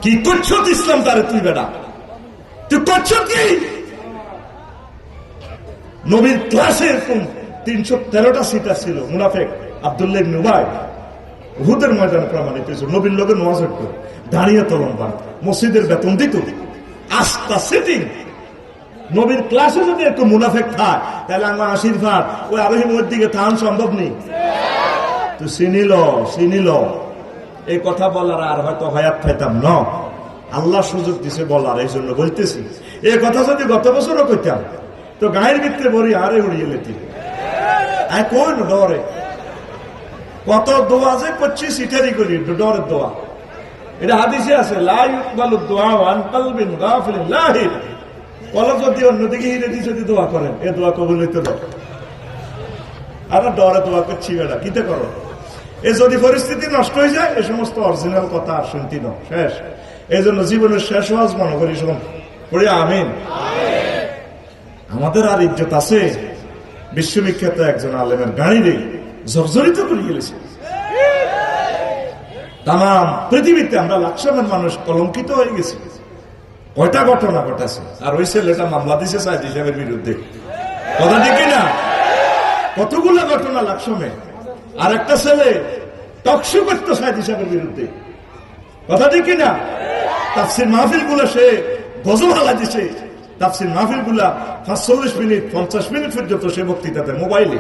কি করছো ইসলাম তারে তুই বেটা, তুই করছো কি? নবীর ক্লাসে এরকম 313টা সিটার ছিল। মুনাফেক আব্দুল্লাহ ইবনে উবাই উহুদের ময়দানে প্রমাণিত হয়েছে। নবীর লোকে নামাজ পড়তো, দাঁড়িয়ে তো লম্বা, মসজিদের বেতন দিত, আস্তা সিটিং। নবীর ক্লাসে যদি একটু মুনাফেক থাকে তাহলে আমার আশীর্বাদ ওই আরোহী মোড় দিকে থান সম্ভব নেই। তো চিনিল এই কথা বলার আর হয়তো হয়াত পাইতাম না, আল্লাহ সুযোগ দিছে বলার, এই জন্য বলতেছি। এই কথা যদি গত বছরও কইতাম তো গায়ের ভিতরে বলি আরে উড়িয়ে লেতি কোন ডরে। কত দোয়া যে করছি সিটারি করি ডরের দোয়া। এটা হাদিসে আছে, লা ইউকবালু দুআ আন কলবিন গাফিলিন লাহির। কলব যদি অন্যদিকে হিরে দিয়ে যদি দোয়া করেন এ দোয়া কবুল হইতে না। আমরা ডরে দোয়া করছি বেটা, কিতে করো? এ যদি পরিস্থিতি নষ্ট হয়ে যায় এ সমস্ত অরিজিনাল কথা আর শুনতি না, শেষ। এই জন্য জীবনের শেষ হওয়াজ মনে করি শোন পড়ি আমিন। আমাদের আর ইজ্জত আছে? বিশ্ববিখ্যাত একজন আলেমের গাড়িরে জর্জরিত করে গেলেছে তাম পৃথিবীতে। আমরা লাখসামের মানুষ কলঙ্কিত হয়ে গেছি। কয়টা ঘটনা ঘটেছে, আর ওই ছেলেটা মামলা দিছে সাইদি সাহেবের বিরুদ্ধে, কথা ঠিক না? কতগুলো ঘটনা লাকসমে। আর একটা ছেলে টকশো করতো সাইদি সাহেবের বিরুদ্ধে, কথা ঠিক না? তাফসির মাহফিল গুলো সে গজল হালা দিছে। তাফসির মাহফিল গুলা 45 মিনিট 50 মিনিট পর্যন্ত সে বক্তৃতা দেয় মোবাইলে।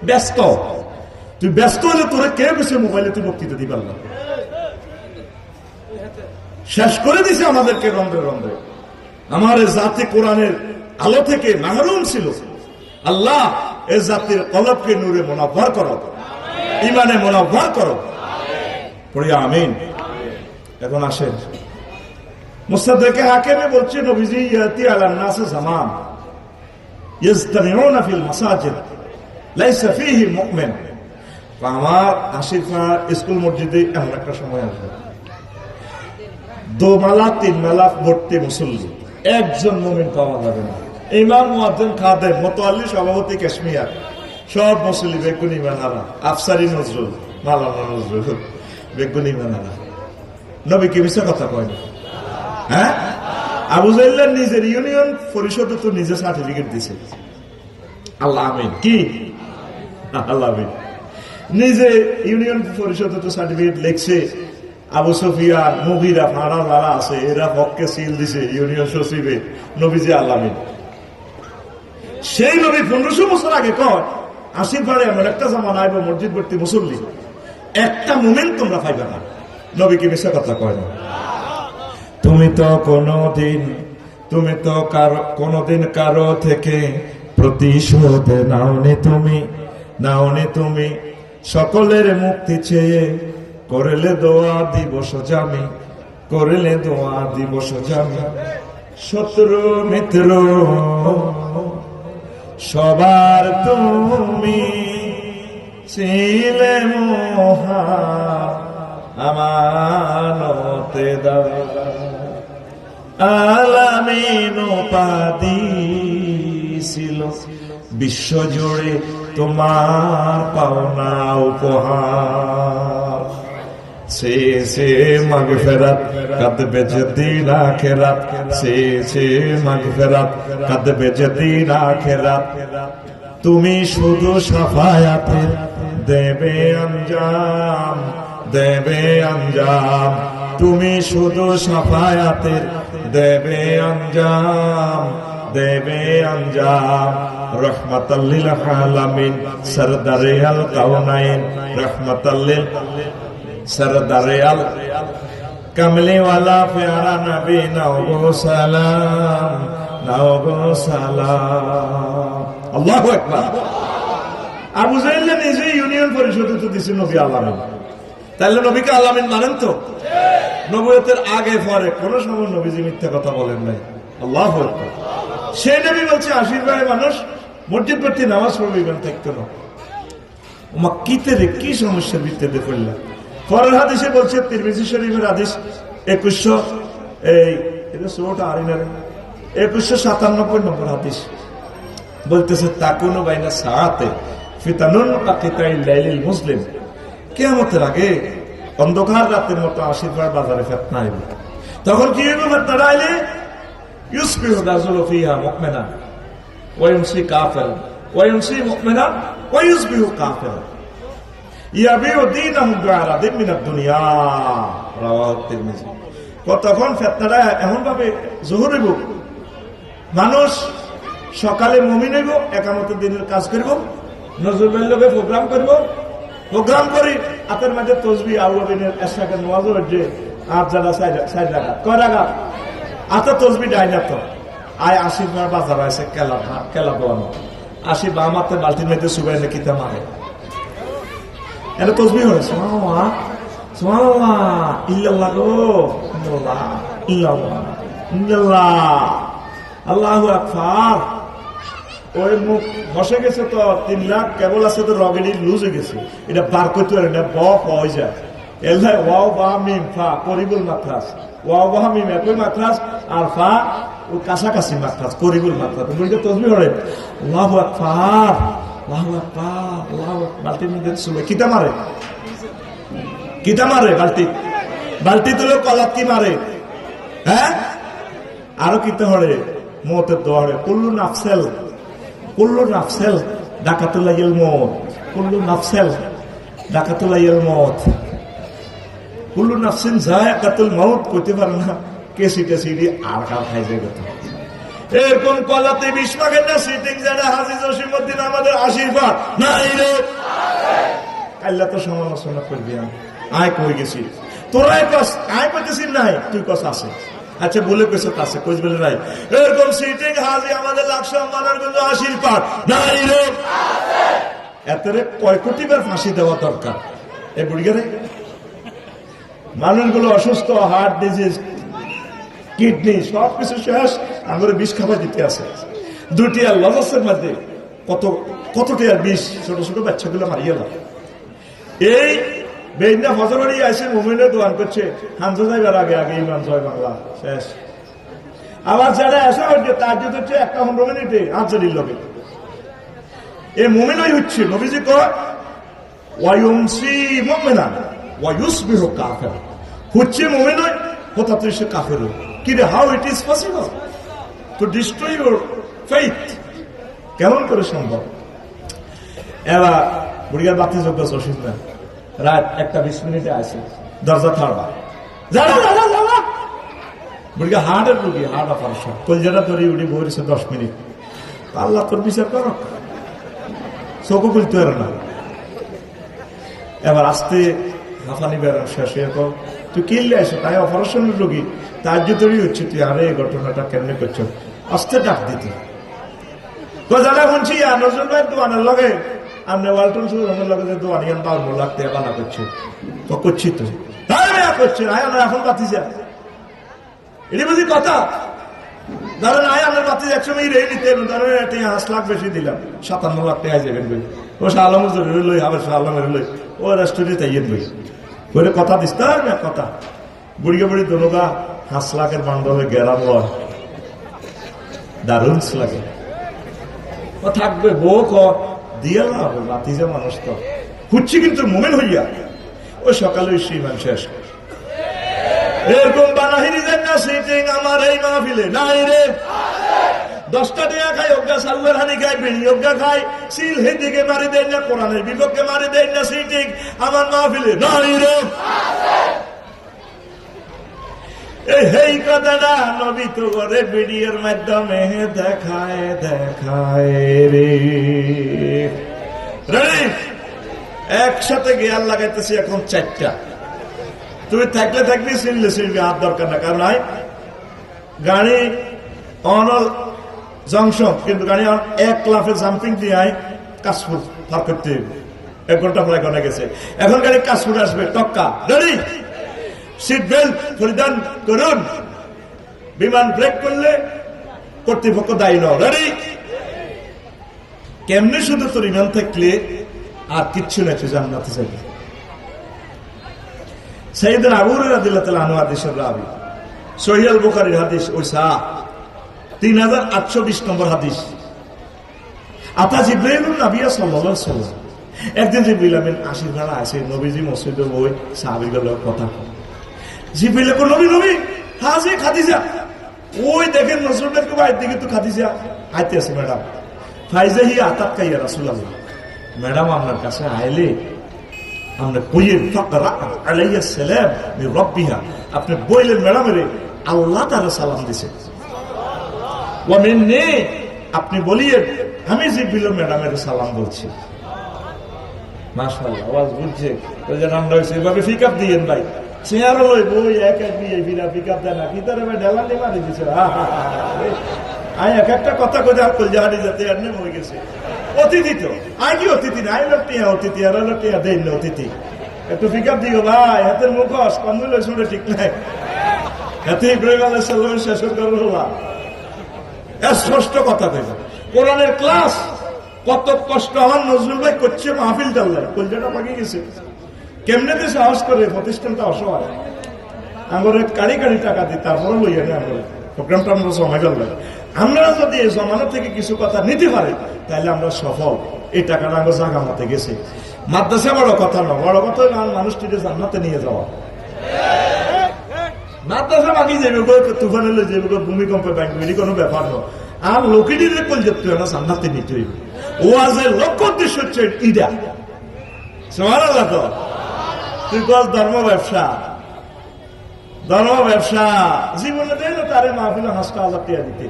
ব্যস্ত, তুই ব্যস্ত হলে তোরে কে বসে মোবাইলে তুই বক্তৃতা দিবার না? শেষ করে দিছে আমাদেরকে রন্ধ্রে রন্ধ্রে। আমার জাতি কোরআনের আলো থেকে মাহরুম ছিল। আল্লাহ এ জাতির কলবকে নূরে মুনাওয়ার করো, ইমানে মুনাওয়ার করো, পড়িয়া আমিন। এখন আসেন মুস্তাদরাকে হাকিমে বলছে নবীজি ইয়াতি আলান নাস জামান ইজতামিউনা ফিল মাসাজিদ লাইসা ফীহি মুমিন। আমার আশিফা স্কুল মসজিদে এমন একটা সময় আসবে 2 মালা 3 মালা ভর্তি মুসল্লি, একজন মুমিন পাওয়া যাবে না। ইমাম মুয়াজ্জিন খাদেম মুতাওয়াল্লি সভাপতি কাশ্মীর সব মুসল্লি বেগুনি মানারা, আফসারি নজরুল মাওলানা নজরুল বেগুনি মানারা। নবী কি মিছা কথা কয় না? হ্যাঁ, আবু জাহেলের নিজের ইউনিয়ন পরিষদে তো নিজে সার্টিফিকেট দিছে। আল্লাহ আমিন। কি আল্লাহ আমিন। নিজে ইউনিয়ন পরিষদে তো সার্টিফিকেট লিখছে। আবু সুফিয়ান মুগিরা ফাড়া যারা আছে এরা পক্ষে সিল দিছে ইউনিয়ন সচিবে নবীজি আল্লাহ আমিন। সেই নবী 1500 বছর আগে কয় আশীর্বাদে এমন একটা জামান আইব মসজিদ ভর্তি মুসল্লি, একটা মোমেন্ট তোমরা পাইবে না। নবী কি মিছা কথা কয় না? তুমি তো কোনদিন কারো থেকে প্রতিশোধ নাওনি তুমি সকলের মুক্তি চেয়ে করলে দোয়া দিবস জামি শত্রু মিত্র সবার তুমি ছিলে মহা আমানতে দাও আলামিন উপাধি ছিল বিশ্বজুড়ে তোমার পাওনা উপহার। সে মাগফিরাত কাদবে যেদিন আখিরাত, সে মাগফিরাত কাদবে যেদিন আখিরাত। তুমি শুধু শাফায়াতের দেবে আঞ্জাম, তুমি শুধু শাফায়াতের দেবে আঞ্জাম। রহমাতাল লিল আলামিন সরদারে আল কাউনাইন, রহমাতাল লিল সরদারে আল কামলি ওয়ালা প্যারা নবী নাও গো সালাম। আল্লাহু আকবার। আবু জাহেল নিজে ইউনিয়ন পরিষদে তো দিছে নবী আলামিন, তাহলে নবীকে আলামিন মানেন তো? নবুয়তের আগে পরে কোন সময় নবীজি মিথ্যা কথা বলেন নাই। আল্লাহু আকবার। সেই নবী বলছে আশীর্বাদে মানুষ মসজিদ ভর্তি নামাজ পড়বে, ইমান থাকতো না। কি সমস্যার ভিত্তিতে পড়লাম? পরের হাদিসে বলছে তিরমিজি শরীফের হাদিস 2197 নম্বর হাদিস বলতেছে তাকুনু বাইনা সাআতে ফিতানুন কাকিতাইল লাইলিল মুসলিম। কিয়ামতের আগে অন্ধকার রাতের মতো আশীর্বাদ বাজারে ফিতনা আইবে। তখন কি হবে? ফেতনাটা আইলে ইউসবিহু রাজুলু ফিহা মুমিনান ওয়া ইউমসি কাফিরান ওয়া ইউমসি মুমিনান ওয়া ইউসবিহু কাফিরান ইয়াবিউ দীনাহু বিআরাদিন মিনাদ দুনিয়া। রাওয়াহু তিরমিজি। তখন ফেতনাটা এমন ভাবে জোহর হইব, মানুষ সকালে মুমিন হইব, একামতের দিনের কাজ করব, নজরুলের লগে প্রোগ্রাম করব, প্রোগ্রাম করি হাতের মাঝে তসবিহ আউয়াবিনের এশাকের নামাজ হচ্ছে আর যারা সাইড রাখা কয় রাখা হাতে তসবিহ ডাইনা তো আয় 80 বার বাজার আছে কেলা দোয়ানো 80 বা মাতে বালতির মধ্যে সুবাইলে কিতা মারে এটা তসবিহ হলো সুবহানাল্লাহ সুবহানাল্লাহ ইল্লাল্লাহ গো ইল্লাল্লাহ ইল্লাল্লাহ ইল্লাল্লাহ আল্লাহু আকবার। ওই মুখ বসে গেছে তো 3 লাখ কেবল আছে তো রগেডি লুজ হয়ে গেছে, এটা বার করতে পারে না, হয়ে যায়। এল্লাই ওয়াও বা মিম ফা করিবুল মাখরাজ, ওয়াও বা মিম একই মাখরাজ আর ফা ও কাছাকাছি মাখরাজ করিবুল মাখরাজ। বলতে তসবিহ পড়ে আল্লাহু আকবার আল্লাহু আকবার আল্লাহু আকবার। বালতির মধ্যে শুবে কিতা মারে, কিতা মারে বালতি তুলে কলাত কি মারে, হ্যাঁ আরো কিতা হরে মতের দোয়া হরে কুল্লু নাফসেল ডাকাতুল্লাহিল মউত, কুল্লু নাফসেল ডাকাতুল্লাহিল মউত, কুল্লু নাফসিন যায়কাতুল মাউত। কইতে পারে না কেসি আর কাল খাই যায় কথা। এরকম কলাতে 20 ভাগের না সিটিং যারা হাজী জসিমউদ্দিন আমাদের আশীর্বাদ নাই রে আল্লাহ তো সমালোচনা করবি। আয় কই গেছি তোরা কস আয় কইতেছিস নাই তুই কস আছে, আচ্ছা বলে কইছ আছে কইস বলে নাই। এরকম সিটিং হাজী আমাদের লাকশো মানার কিন্তু আশীর্বাদ নাই রে এতরে কয় কোটি বার ফাঁসি দেওয়া দরকার। এই বুড়িগারে মানুষগুলো অসুস্থ, হার্ট ডিজিজ, কিডনি সবকিছু শেষ, আঙুরে বিষ খাবার দিতে আছে। 2টি আর লজের মধ্যে কতটি আর বিষ, ছোট ছোট বাচ্চাগুলো মারিয়ে না। এই বেইন্দা ফজরবাড়ি আসে মুমিনের দোয়ান করছে, হামজা যাইবার আগে আগে ইমান জয় বাংলা শেষ। আবার যারা আসা হচ্ছে তার যদি হচ্ছে 1 মিনিটে আঞ্চলিক লগে এই মুমিনই হচ্ছে নবীজি কয় ওয়ায়ুমসি মুমিনান ওয়া ইউসবিহু কাফির, হচ্ছে মুমিন হঠাৎ সে কাফের। কি রে, how it is possible to destroy your faith? কেমন করে সম্ভব? এবার বুড়িয়ার বাতি যোগ্য চষিস না, রাত 1:20 আসে, দরজা থাড়বা বুড়িয়া হার্টের রুগী, হার্ট অপারেশন, কলজাটা ধরে উঠি বইছে 10 মিনিট। আল্লাহ তোর বিচার করো, চোখও খুলতে পারে না। এবার আসতে হাফানি বেড়ানো শেষ হয়ে তুই কিনলে আসো, তাই অপারেশনের রোগী তার জুতোরই হচ্ছে, তুই আরে এই ঘটনাটা কেমনে করছো? আসতে ডাক দিতে যারা শুনছি নজরুল ভাই দোয়ানের লগে আপনি ওয়ালটন সুরের লগে যে দোয়ানিয়ান পারবো লাগতে বানা করছে তো করছি তো করছে এখন বাতি যা এটি বুঝি কথা। ধরেন আমার বাতি 100 রেই নিতে ধরেন 5 লাখ বেশি দিলাম, 57 লাখ টাকা যাবেন বই ও শাহ আলম লই আবার শাহ আলমের লই ও রেস্টুরেন্টে তাইয়েন বই বলে কথা দিস না কথা। বুড়িয়ে বুড়ি দোনোগা 5 লাখের বান্ধবে গেরাম হয়, দারুণ লাগে। ও থাকবে বউ দিয়ে হবে বাতি যে মানুষ তো খুঁজছি, কিন্তু মোমেন হইয়া ওই সকালে সেই মানুষ শেষ। এরকম বানাহিরি দেন না সিটিং আমার এই মাহফিলে নাই রে। 10টা টাকা খাই অজ্ঞা সাল্লার হানি খাই বিড়ি অজ্ঞা খাই সিল হে দিকে মারি দেন না, কোরআনের বিপক্ষে মারি দেন না, সিটিং আমার মাহফিলে নাই রে। এই কথাটা নবী তো করে ভিডিওর মাধ্যমে দেখায় রে। একসাথে গিয়ার লাগাইতেছি এখন 4টা। তুমি থাকবি চিনলে চিনবি, হাত দরকার না, কারণ গাড়ি অনল জংশন, কিন্তু গাড়ি 1 লাফে জাম্পিং দিয়ে কাশফুল পার করতে 1 ঘন্টা প্রায় গনে গেছে। এখন গাড়ি কাশফুল আসবে, টক্কা রেডি, সিট বেল্ট পরিধান করুন, বিমান ব্রেক করলে কর্তৃপক্ষ দায়ী নয়, রেডি। কেমনে শুধু তোর ইমান থাকলে আর কিচ্ছু না, তুই জান্নাতে যাবি। সাইয়েদনা আবু হুরায়রা রাদিয়াল্লাহু তাআলা আনহু হাদিসের রাবী, সহিহ আল বুখারীর হাদিস ওই 3820 নম্বর হাদিস। আতা জিবরাইলুন নবী সাল্লাল্লাহু আলাইহি ওয়াসাল্লাম, একদিন জিবরাইল আমিন আশীর্বাদ আসে নবীজি মসজিদে ওই সাহাবীদের কথা। জিবরাইল কো নবী হাজি খাদিজা, ওই দেখেন নজরুল ভাইকে বাইর দিকে তো খাদিজা আইতে আছে ম্যাডাম। ফাইজা হি আতাত কাইয়া রাসূলুল্লাহ, ম্যাডাম আপনার কাছে আইলে আমরা কইয়েন ফাকরা আলাইহিস সালাম মির রাব্বিহা, আপনি বইলেন ম্যাডামের আল্লাহ তাআলা সালাম দিয়েছে। ওয়া মিন্নি, আপনি বলিয়েন আমি জিবরিল ম্যাডামের সালাম বলছি। মাশাআল্লাহ, আওয়াজ বুঝছে ওই যে আমরা সেভাবে পিকআপ দিয়েন ভাই, চেয়ারও লই বই এক এক দিয়ে ফিরা পিকআপ দেন না, কি তারে ভাই ঢেলা দিয়ে মারি দিছে। আয় এক একটা কথা কই আর কল জাহারি যেতে আর নেই হয়ে গেছে। অতিথি তো আই কি অতিথি না, আই লটিয়া অতিথি আর লটিয়া দেন না অতিথি, একটু পিকআপ দিও ভাই, হাতের মুখোশ কমল শুনে ঠিক নাই। হাতে ইব্রাহিম আলাইহিস সালামের শেষ করলো স্পষ্ট কথা কইবা। কোরআনের ক্লাস কত কষ্ট আমার নজরুল ভাই করছে মাহফিল চাল্লাই, কলজাটা পাকিয়ে গেছে। কেমনে দিয়ে সাহস করে, প্রতিষ্ঠানটা অসহায়, আমার কারি কারি টাকা দিই তারপরে লইয়া নেই আমরা প্রোগ্রামটা আমরা জমা গেল। আমরা যদি এই জমানো থেকে কিছু কথা নিতে পারি তাহলে আমরা সফল। এই টাকাটা আমরা জাগা মতে গেছে। মাদ্রাসা বড় কথা না, বড় কথা হলো মানুষটিকে জান্নাতে নিয়ে যাওয়া। মাদ্রাসা বাকি যাবে, তুফান হলে যাবে, ভূমিকম্পে ব্যাংক কোনো ব্যাপার নয়। আর লোকেদের কল যেতে না জান্নাতে নিতে হইবে। ওয়াজের লক্ষ্য উদ্দেশ্য হচ্ছে ইডা। সুবহানাল্লাহ। তো তুই কল ধর্ম ব্যবসা, ধর্ম ব্যবসা জীবনে দেয় না তারে মাহফিলে 5,000 টাকা দিতে,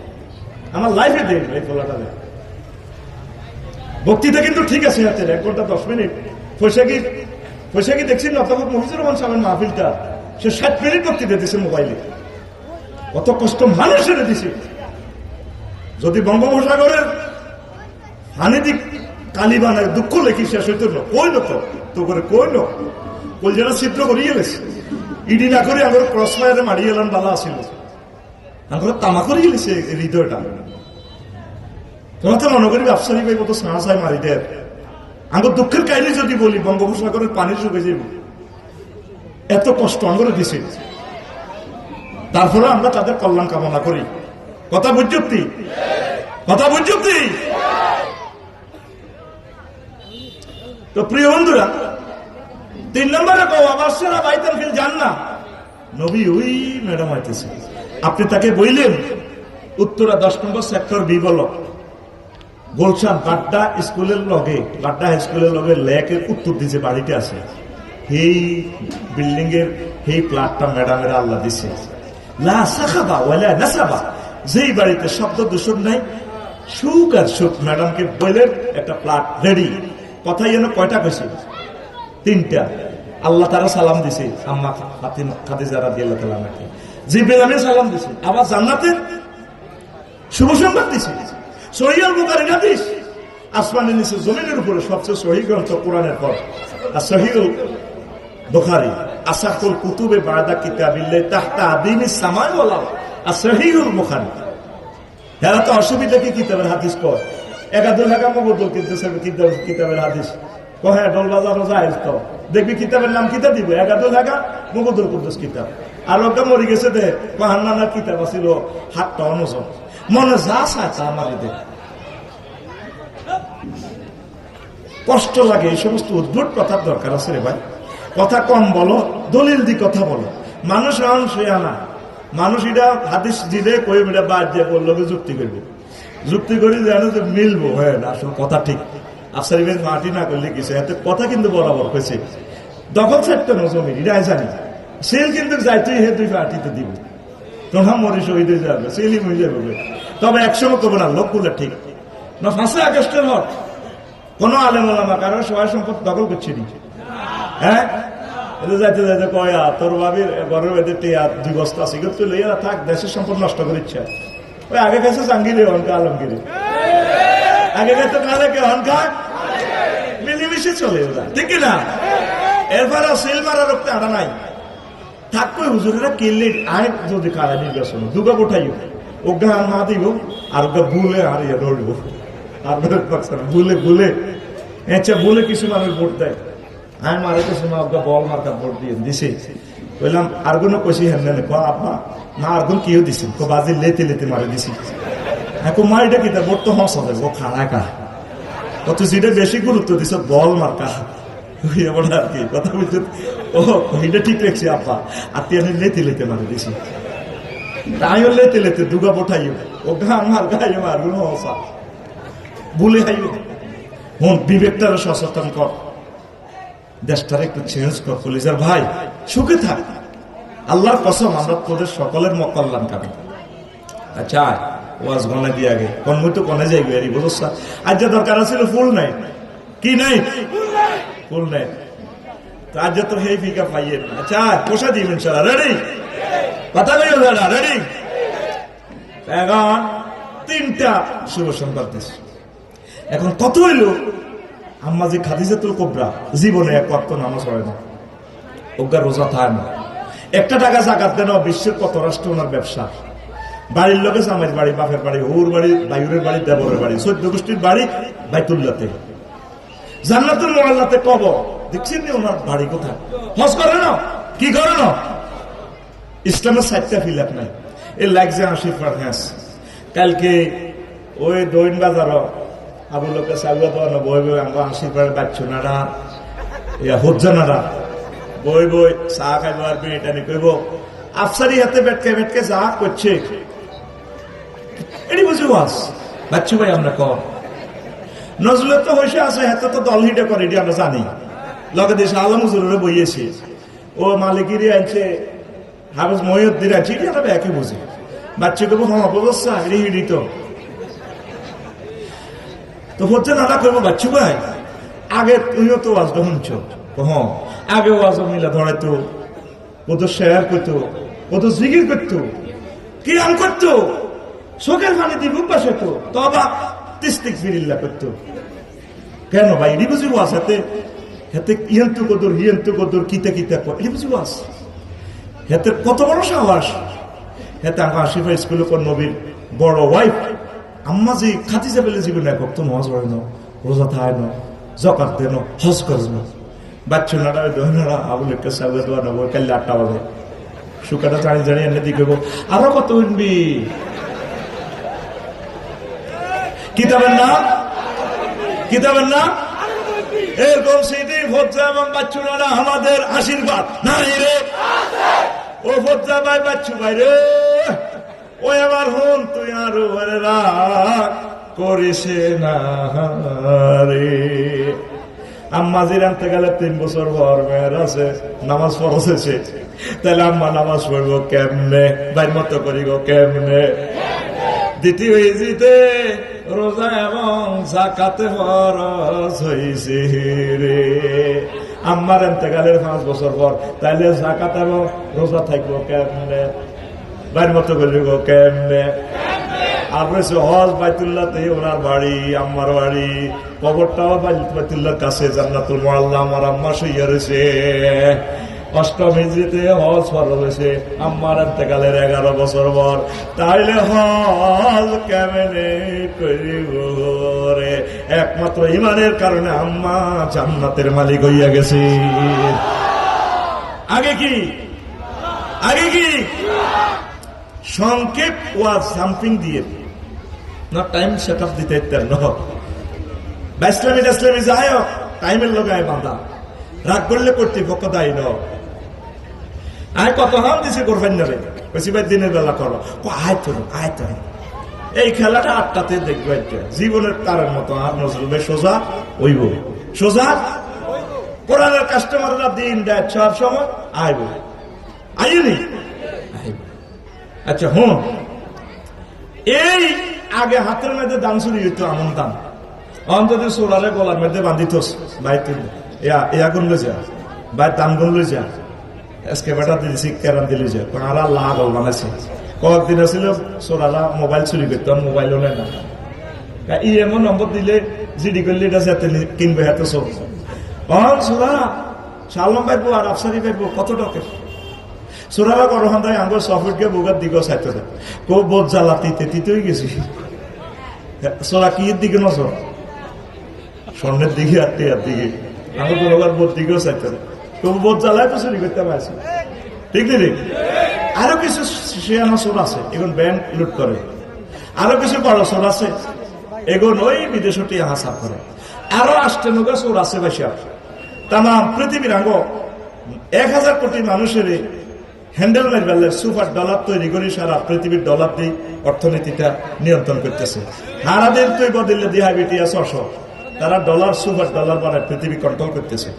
আমার লাইফে দেয় এই ফলাটা দেয়। বক্তৃতা কিন্তু ঠিক আছে, হাতে 1 ঘন্টা 10 মিনিট। পয়সা কি দেখছেন অধ্যাপক মফিজুর রহমান সাহেবের মাহফিলটা, সে 60 মিনিট বক্তৃতা দিচ্ছে মোবাইলে। কত কষ্ট মানুষের দিছে। যদি বঙ্গোপসাগরের হানিদিক কালিবানের দুঃখ লেখি শেষ হইত না, কইল তো করে কইল কই যেন চিত্র করিয়ে গেছে। ইডি না করে আমার ক্রস ফায়ারে মারিয়ে এলাম, বালা আসিল আমার তামা করিয়ে গেছে হৃদয়টা। তোমার তো মনে করি আফসারি ভাই কত স্নাহ চাই মারি দেয়। আমার দুঃখের কাহিনী যদি বলি, বঙ্গোপসাগরের পানি শুকে যাব, এত কষ্ট আমরা দিছে। তারপরে আমরা তাদের কল্যাণ কামনা করি। কথা বুঝছি, কথা বুঝছি। তো প্রিয় বন্ধুরা, 3 নম্বরে আবাসরা বাইতাল ফিল জান্নাহ, নবী ওই ম্যাডাম আইতেছে। আপনি তাকে বললেন উত্তরা 10 নম্বর sector B block Gulshan Badda স্কুলের লগে, বাড্ডা হাই স্কুলের লগে লেকের উত্তর দিছে বাড়িতে আছে। এই বিল্ডিং এর এই প্লাটটা ম্যাডামের আল্লাহ দিছে। লা সাখাবা ওয়ালা নাসাবা, যেই বাড়িতে শব্দ দূষণ নাই, সুখ আর সুখ। ম্যাডামকে বললেন একটা প্লাট রেডি। কথা যেন কয়টা কইছে? 3টা। আল্লাহ তারা সালাম দিছে, আম্মা খাদিজা রাদিয়াল্লাহু তাআলা নাকি জিবরিল আমিন সালাম দিছে। আবার জান্নাতের শুভ সংবাদ দিছে। সহিহ বুখারীর হাদিস, আসমানের নিচে জমিনের উপরে সবচেয়ে সহিহ গ্রন্থ কোরআনের পর। আর সহিহ বুখারী আসাহুল কুতুবে বাদা কিতাবিল্লাহ তাহতা আদিমিস সামাই ওয়াল আরদ। আর সহিহুল বুখারী এরা তো অসুবিধা কি কিতাবের হাদিস কয়, একাদুল হাকাম বদল কিনতেছে কিতাবের হাদিস কহে ডল বাজারও যায় তো দেখবি কিতাবের নাম কিতা দিব, একাদুল হাকাম মুবদুল কুদ্দুস কিতাব। আর ওটা মরে গেছে দে পাহান্নানার কিতাব আছিল 7টা অনুজন, মনে যা চায় তা মারি দে। কষ্ট লাগে, এই সমস্ত উদ্ভট কথার দরকার আছে রে ভাই। কথা কম বলো, দলিল দি কথা বলো। মানুষ এখন সে আনা মানুষ এটা হাদিস দিলে কই এটা বাদ দিয়ে বললো যুক্তি করবো, যুক্তি করি জানো যে মিলবো। হ্যাঁ আসলে কথা ঠিক, আফসারি বেশ মাটি না করলে কিছু এত কথা কিন্তু বরাবর হয়েছে। দখল ছাড়তে না জমি এটাই জানি, সেল কিন্তু যাইতেই হে 2 পার্টিতে দিব, তোমার মরে শহীদ হয়ে যাবে, সেলই হয়ে যাবে। তবে একসঙ্গে করবো না, লোকগুলো ঠিক না। 5 আগস্টের হক কোনো আলেম ওলামা কারো সবাই সম্পদ দখল করছে নি। হ্যাঁ যাইতে যাইতে কয়া তোর ভাবির ঘরের বেঁধে 2 বস্তা আছে কিন্তু লইয়া থাক, দেশের সম্পদ নষ্ট করে ইচ্ছা। ওই আগে গেছে জাঙ্গিরে হনকা আলমগিরে, আগে গেছে কালে কে হনকা মিলিমিশে চলে যায়, ঠিক না? এরপরে সেল মারা রক্তে আড়া নাই থাকবে। হুজুরেরা কিনলে আয় যদি কারা নির্বাচন দুগা উঠাইও, ওগা আর মা দিব আর ওগা ভুলে আর ইয়ে ধরব। আর ভুলে ভুলে এঁচা ভুলে কিছু মানুষ ভোট দেয়। আমি মারে কিছু না ওগা বল মার্কা ভোট দিয়ে দিছে। বললাম আর কোনো কষি হেন আপা না আর কোন কেউ দিছে বাজি লেতে লেতে মারে দিছি। এখন মা এটা কিতা ভোট তো হস হবে ও খানা কা কত যেটা বেশি গুরুত্ব দিছ বল মার্কা আর কি কথা বলছে। ও এটা ঠিক রাখছি আপা, আর তুই আমি লেতে লেতে মারে দিছি। তাই হলে তেলেতে দুগা পঠাইও ও গা মার গাইও মার হসা বলে হাইও হন বিবেকটারে সচেতন কর, দেশটার একটু চেঞ্জ কর। পুলিশের ভাই সুখে থাক, আল্লাহর কসম আমরা তোদের সকলের মকল্যাণ কামে। আচ্ছা ওয়াজ গনা দিয়ে আগে কনমই তো কনে যাইবে আর বুঝছা। আজ যে দরকার ছিল ফুল নাই, কি নাই ফুল নাই, তো আজ তো হেই ফিকা পাইয়ে। আচ্ছা পোষা দিন ইনশাআল্লাহ, রেডি? কথা কইও দাদা, রেডি? এখন 3টা শুভ সংবাদ দিছি। এখন কত হইল আম্মা যে খাদিজাতুল কুবরা জীবনে এক ওয়াক্ত নামাজ পড়ে না, ওগা রোজা থাকে না, 1 টাকা যাকাত দেন, বিশ্বের কত রাষ্ট্র ওনার ব্যবসা, বাড়ির লোকে জামাইয়ের বাড়ি, বাপের বাড়ি, হুর বাড়ি, বাইরের বাড়ি, দেবরের বাড়ি, 14 গোষ্ঠীর বাড়ি বাইতুল্লাহতে, জান্নাতুল মুআল্লাতে কবর। দেখছেন নি ওনার বাড়ি কোথায়? হজ করে না, কি করে না? ইসলামের 4টা ফিলাপ নাই, এর লাগছে 80%। কালকে ওই দৈন বাজার আবু লোকে চাউয়া দেওয়ানো বই বই আমরা 80% বাচ্চু নারা হজ্জানারা বই বই চা খাইব আর বিটানি কইব আফসারি হাতে বেটকে বেটকে চা করছে, এটি বুঝি ওয়াজ বাচ্চু ভাই আমরা কম। নজরুলের তো হইসে আছে, হাতে তো দল হিটে করে, এটি আমরা জানি। লগে দেশে আলম হুজুরে বইয়েছি, ও মালিকিরি আনছে, হাফেজ মহিউদ্দিন আছে, এটি আমরা একই বুঝি। বাচ্চা কব হ্যাঁ বুঝছা এটি হিডি তো হচ্ছে নানা করবো। বাচ্চু ভাই আগে তুইও তো ওয়াজ শুনছ, হ্যাঁ আগে ওয়াজ মিলা ধরাইতো, ও তো শেয়ার করতো, ও তো জিকির করতো, কি আম করতো, চোখের পানি দিয়ে বুক বাসাতো, তবা তিস্তিগফিরিল্লাহ করতো। কেন ভাই এটি বুঝি ওয়াজ? হাতে হাতে ইয়ন্তু কদর হিয়ন্তু কদর কিতা কিতা এটি বুঝি ওয়াজ? হাতে কত বড় সাহস! হাতে আমার আশিফা স্কুলে কোন নবীর বড় ওয়াইফ আম্মা যে খাদিজা বলে জীবনে এক তো নামাজ পড়ে না, রোজা থাকে না, যাকাত দেয় না, হজ করে না, বাচ্চা নাড়া দোহনারা আবুল সাহেব দোয়া নেবো কাল 8টা বাজে শুকাটা জানি জানি এনে দিকে আরো কত উঠবি কিতাবের নাম, কিতাবের নাম এরকম সিটি ভোজ্জা এবং বাচ্চু নাড়া আমাদের আশীর্বাদ নাই রে। ও ভোজ্জা ভাই বাচ্চু ভাই রে, ওই আবার হন তুই আরো রাগ করিস না রে। আম্মাজির আনতে গেলে 3 বছর পর মেয়ের আছে, নামাজ ফরজ হয়েছে, তাহলে আম্মা নামাজ পড়বো কেমনে? বাইর মতো করি গো কেমনে? দ্বিতীয় ইজিতে রোজা এবং যাকাতে ফরজ হয়েছে রে। আম্মার এতেকালের 5 বছর পর, তাইলে যাকাত এবং রোজা থাকবো কেমনে? বাইর মতো করি গো কেমনে? আর রয়েছে হজ বাইতুল্লাহতে ওনার বাড়ি, আম্মার বাড়ি, কবরটাও বাইতুল্লাহর কাছে, জান্নাতুল মুআল্লা আমার আম্মা শুইয়া রয়েছে। 8ম হিজরিতে হজ ফরজ হয়েছে আম্মার ইন্তেকালের 11 বছর পর, তাইলে হজ কেমনে করিব রে? একমাত্র ইমানের কারণে আম্মা জান্নাতের মালিক হইয়া গেছে। আগে কি, আগে কি সংক্ষেপ ওয়াজ জাম্পিং দিয়ে না টাইম সেট আপ দিতে ইত্যাদি ইসলামী যায় টাইমের লোকায় বাঁধা, রাগ করলে কর্তৃপক্ষ দায়ী ন। আয় কত হাম দিছে করবেন না রে, বেশি ভাই দিনের বেলা করো, আয় তো আয় তো। এই খেলাটা 8টাতে দেখবে, জীবনের তারের মতো। আর নজরুল সোজা ওইব, সোজা কোরআনের কাস্টমাররা দিন দেয় সব সময় আইব, আইনি। আচ্ছা হুম, এই আগে হাতের মধ্যে দান চুরি হইত, আমন দান অন্তত সোলারে গলার মধ্যে বান্ধিত, ভাই তুই ইয়া গুন লই যা, ভাই দান গুন লই যা, আজকে বেটা দিয়েছি কেরান দিলি যা, আর আল্লাহ আগল বানাইছে। কয়েকদিন আসলে সোলারা মোবাইল চুরি করতো, মোবাইলও নেয় না, ইএমও নম্বর দিলে জিডি করলে এটা যাতে কিনবে, এত সব সোলা সালম পাইবো আর আফসারি পাইবো কত টাকা। সোনারা করহান তাই আঙ্গ সফটকে বোগার দিকে চাইতে কো বোধ জ্বালা তিতে তিতেই গেছি। সোনা কি দিকে নজর, স্বর্ণের দিকে আর টিয়ার দিকে, আঙ্গ কোনোবার বোধ দিকেও চাইতে তবু বোধ জ্বালায় তো চুরি করতে পারছি। ঠিক ঠিক আরো কিছু শিয়ানা চোর আছে, এখন ব্যাংক লুট করে। আরো কিছু বড় চোর আছে, এখন ওই বিদেশটি হাসাব করে। আরো 8টা নৌকা চোর আছে বাসা। তাম পৃথিবীর আঙ্গ 1000 কোটি মানুষের হ্যান্ডেল মারবে সুপার ডলার তৈরি করি সারা পৃথিবীর ডলার দিয়ে অর্থনীতিটা নিয়ন্ত্রণ করতেছে। হারাদের তুই বদলে দিহাবিটিয়াস অসব, তারা ডলার সুপার ডলার বানায় পৃথিবী কন্ট্রোল করতেছে।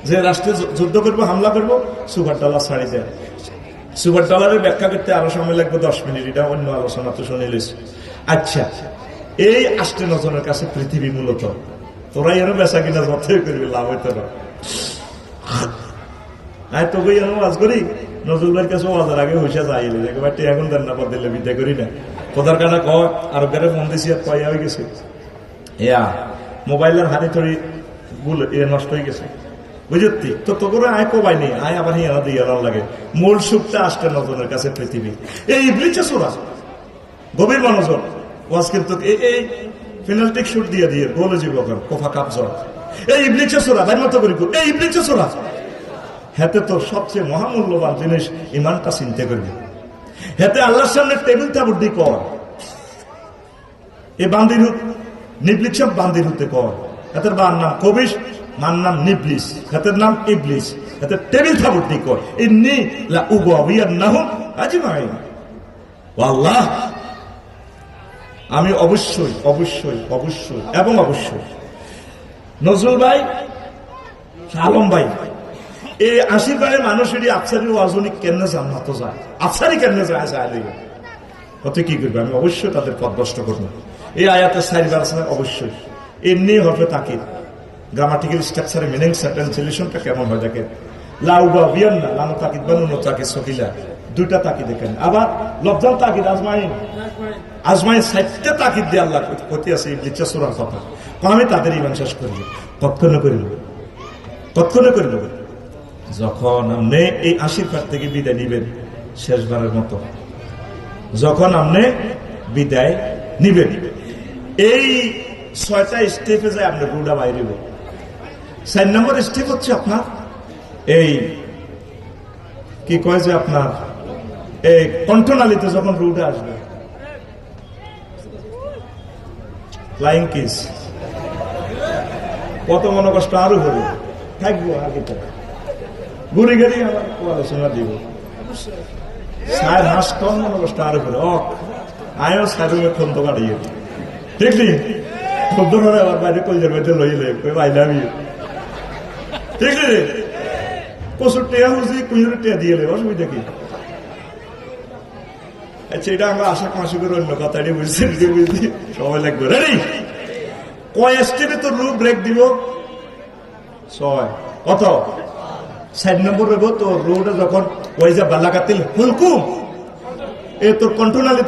যে রাষ্ট্রে যুদ্ধ করবো, হামলা করবো, সুপার ডলার ছাড়ি যায়। সুপার ডলারের ব্যাখ্যা করতে আরো সময় লাগবে 10 মিনিট, এটা অন্য আলোচনা তো শুনিলিস। আচ্ছা, এই 8 জনের কাছে পৃথিবী মূলত, তোরাই এর বেচা কিনা যতই করবি লাভ হইতে না। আয় তোকে এর ওয়াজ করি, নজরুল ভাইয়ের কাছে ওয়াজের আগে হইসা যাইলে একবার এখন দেন না পর দিলে বিদায় করি না। কোথার কাটা কয় আর বেড়ে ফোন দিছি আর পয়া হয়ে গেছে, ইয়া মোবাইলের হাতে থরি ভুল নষ্ট হয়ে গেছে, বুঝতি তো তো করে আয় কোবাই নেই, আয় আবার হিয়ানা দিয়ে লাগে। মূল সুখটা 8 জনের কাছে পৃথিবী। এই ইবলিসে সোরা গভীর মনোযোগ ওয়াজ, কিন্তু এই পেনাল্টি শুট দিয়ে দিয়ে গোলে জীবক কোফা কাপ জ্বর, এই ইবলিসে সোরা ভাই মতো করি, এই ইবলিসে সোরা হেতে তোর সবচেয়ে মহামূল্যবান জিনিস ইমানটা চিন্তা করবি। হেতে আল্লাহর সামনে টেবিল তাবুদ্দি কর, এ বান্দির নিবলিস বান্দির হতে কর। হেতের বার নাম কবিশ, মার নাম নিবলিস, হেতের নাম ইবলিস। হেতে টেবিল তাবুদ্দি কর, ইন্নী লা উগাউইয়ান্নাহুম আজমাইন। আল্লাহ আমি অবশ্যই অবশ্যই অবশ্যই এবং অবশ্যই নজরুল ভাই, আলম ভাই, এই 80 ভাইয়ের মানুষেরই আফসারি ওয়াজনী কেন জান্নাত যায়, আফসারি কেন যায় যায় কত কি করবে, আমি অবশ্যই তাদের পথ নষ্ট করবো। এই আয়াতের 4 বার আছে অবশ্যই, এর নিয়ে হবে তাকিদ, গ্রামাটিক্যাল স্ট্রাকচারে মিনিং ট্রান্সলেশনটা কেমন হয় দেখেন। লাউবা বিয়ান না লানো তাকিদ বানুন তাকিদ সকিলা, 2টা তাকিদ দেখেন। আবার লফজাল তাকিদ আজমাইন, আজমাইন 4টা তাকিদ দিয়ে আল্লাহ ক্ষতি আছে ইবলিস সূরার কথা। আমি তাদের ইমান শেষ করব, কখনো করিল কখনো করিল যখন আপনি এই 80 থেকে বিদায় নিবেন শেষবারের মতো, যখন আপনি বিদায় নিবেন, এই 6টা স্টেপে যায় আপনি রুডা বাইরে। 4 নম্বর স্টেপ হচ্ছে আপনার এই কি কয় যে আপনার এই কণ্ঠনালীতে যখন রুডা আসবে, ফ্লাইং কিস, কত মনে কষ্ট আরো হবে থাকবো আগে থেকে ঘুরে গেলে আমার আলোচনা দিব। সার হাস কম মনে কষ্ট আরো করে আয়ও সারুমে খন্দ কাটিয়ে দেখলি খন্দ করে আবার বাইরে কলজের মধ্যে লইলে বাইলামি দেখলি রে কচুর টেয়া বুঝি কুইয়ের টেয়া দিয়ে অসুবিধা কি? আচ্ছা, এটা আমরা আশা মাসি করে অন্য কথাটি বুঝছি বুঝছি সময় লাগবে। রেডি? কয় স্টেপে তোর রূপ ব্রেক দিব? 6। কত? 4 নম্বর রইব তোর রোডে যখন ওই যে বালাকাতিল হুলকুম, এ তোর কন্ট্রোনালি